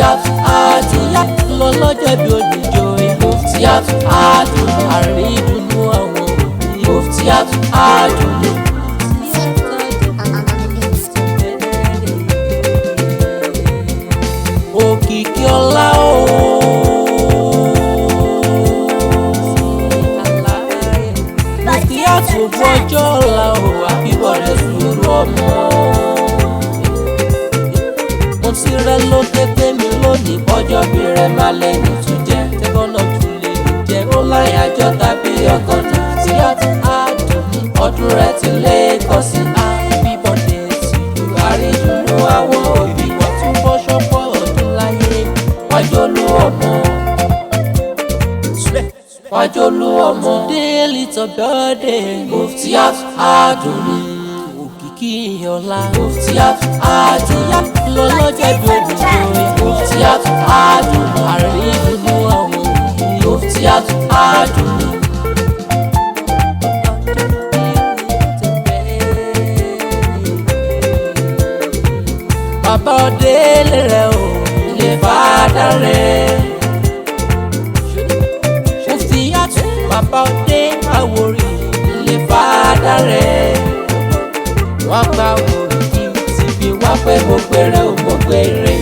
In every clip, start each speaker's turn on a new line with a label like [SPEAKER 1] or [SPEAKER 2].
[SPEAKER 1] Muftiyat Adunni lọ́lọ́jọ́ bí oníjòyè. Muftiyat Adunni àrídùnnú àwọn òbí. Muftiyat Adunni. Òkìkí ọlá o. Muftiyat gbogbo ọjọ́ ọ̀la o. Àbíbọ̀dé sùúrù ọmọ. Mo ti rẹ lókè tèmi lónìí bọ́jọ́ bí rẹ máa lẹ́yìn tún jẹ́. Tẹ́gbọ́nà tún lè jẹ́ ó láyàjọ́ tàbí ọgọ́dún. Muftiyat Adunni ọdún rẹ ti lé kọ́ sí Àbíbọ̀dé sílùú àrídùnnú àwọn òbí. Wọ́n tún bọ́ ṣọ́pọ̀ ọdún láyé. Wájọ́lú ọmọ. Wájọ́lú ọmọ. Today little birthday. Muftiyat Adunni. Òkìkí ọlá. Muftiyat Adunni lọ́lọ́jọ́ bí oníjòyè. Muftiyat Adunni àrídùnnú àwọn òbí. Muftiyat Adunni. Bàbá ọdẹ lẹ́rẹ̀ o lè fàdà rẹ̀. Muftiyat bàbá ọdẹ Awori lè fàdà rẹ̀. Wọ́n gba Oriki síbi wá pé mo péré o mo péré.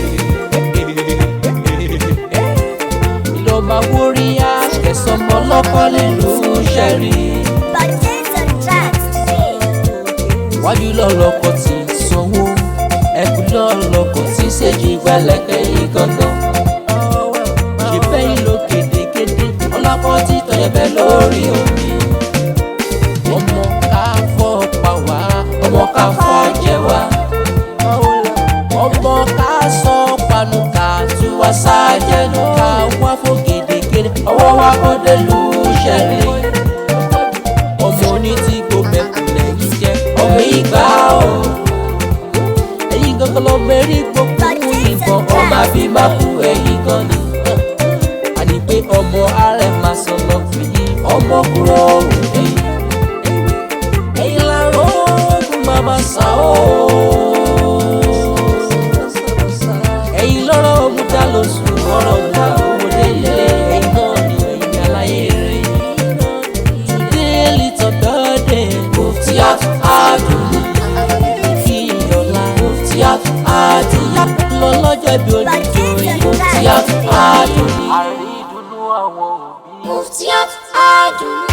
[SPEAKER 1] Ìlọ máa wórí àkẹsọmọ lọ́kọ́ nílùú ṣẹ́rí. Wájú lọ́lọ́kọ̀ tí sanwó. Ẹkùn lọ́lọ́kọ̀ tí ṣèjì gbẹlẹ́kẹ́ yìí gangan. Ṣèfẹ́ ìlò kédekéde ọlọ́kọ̀ tí tọ̀yẹ̀bẹ̀ lórí omi. Ọmọ ká fọ́ pa wá, ọmọ ká fọ́ jẹ wá. Ọmọ ká sọ panu ká tú wá sájẹnu ká wá fún kédekéde ọwọ́ wa kọ́ dé lù ṣẹ́rí. Ọmọ oní tí gbòmẹ̀ kùlẹ̀ yìí jẹ́ ọmọ ìgbà o. Ẹ̀yin gangan lọ mẹ́rí gbogbo ìbọn ọmọ àbí máa kú ẹ̀yìn gan ni. Àní pé ọmọ ààrẹ máa sọ lọ fi yí ọmọ kúrò òbí. Ẹ̀yin láró ogun máa máa sá o. Ẹ̀yin lọ́rọ̀ ogun dá lóṣù ọ̀rọ̀ ọ̀gá òde ilé. Ẹ̀yin náà ni ẹ̀yin aláyé rẹ̀. Today little birthday. Muftiyat Adunni. Muftiyat Adunni lọ́lọ́jọ́ bí oníjòyè. Muftiyat Adunni àrídùnnú àwọn òbí. Muftiyat Adunni.